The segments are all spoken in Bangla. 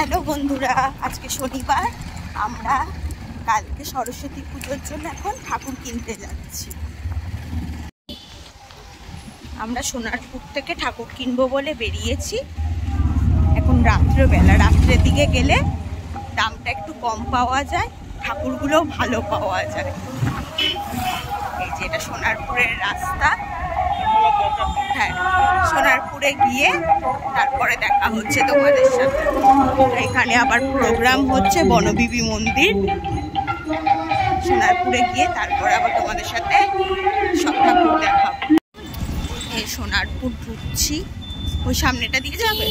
হ্যালো বন্ধুরা, আজকে শনিবার। আমরা কালকে সরস্বতী পুজোর জন্য এখন ঠাকুর কিনতে যাচ্ছি। আমরা সোনারপুর থেকে ঠাকুর কিনবো বলে বেরিয়েছি। এখন রাত্রের দিকে গেলে দামটা একটু কম পাওয়া যায়, ঠাকুরগুলোও ভালো পাওয়া যায়। এই যে এটা সোনারপুরের রাস্তা। হ্যাঁ, সোনারপুরে গিয়ে তারপরে দেখা হচ্ছে তোমাদের সাথে। এখানে আবার প্রোগ্রাম হচ্ছে, বনবিবি মন্দির। সোনারপুরে গিয়ে তারপরে আবার তোমাদের সাথে সব ঠাকুর দেখাবো। এই সোনারপুর ঢুকছি, ওই সামনেটা দিয়ে যাবে।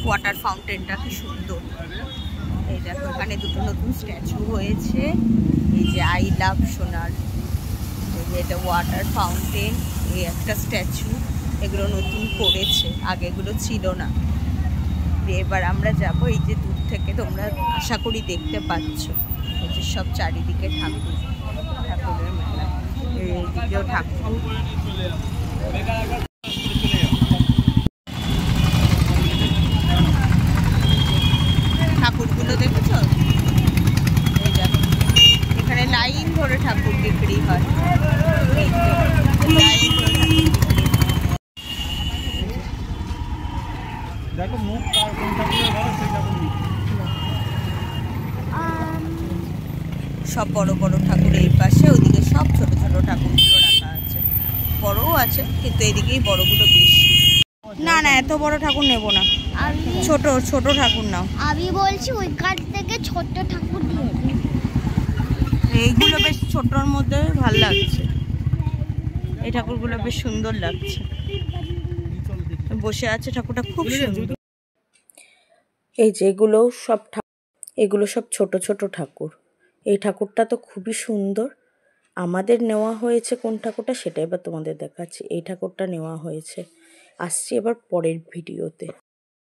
ওয়াটার ফাউন্টেনটা কি সুন্দর। এই দেখো, এখানে দুটো নতুন স্ট্যাচু হয়েছে। এই যে আই লাভ সোনার, এই যে এটা ওয়াটার ফাউন্টেন, এই একটা স্ট্যাচু। এগুলো নতুন করেছে, আগে এগুলো ছিল না। এবার আমরা যাব। এই যে দূর থেকে তোমরা আশা করি দেখতে পাচ্ছ, এই যে সব চারিদিকে ঠাকুর, ঠাকুরের মেলা। এইদিকেও ঠাকুর। ঠাকুরগুলো দেখেছো? এই দেখো, এখানে লাইন ধরে ঠাকুর বিক্রি হয়। লাইন ধরে দেখো, মুখ সব বড় বড় ঠাকুর এই পাশে, ওইদিকে সব ছোট ছোট ঠাকুরগুলো রাখা আছে। বড়ও আছে, কিন্তু এদিকেই বড়গুলো বেশি। না না, এত বড় ঠাকুর নেব না, ছোট ছোট ঠাকুর নাও। আমি বলছি ওই কাঠ থেকে ছোট ঠাকুর দিয়ে। এইগুলো বেশ ছোটর মধ্যে ভালো লাগছে। এই ঠাকুরগুলো বেশ সুন্দর লাগছে, বসে আছে ঠাকুরটা, খুব সুন্দর। এই যে এগুলো সব ছোট ছোট ঠাকুর। এই ঠাকুরটা তো খুবই সুন্দর। আমাদের নেওয়া হয়েছে কোন ঠাকুরটা সেটা এবার তোমাদের দেখাচ্ছি। এই ঠাকুরটা নেওয়া হয়েছে। আসছি এবার পরের ভিডিওতে।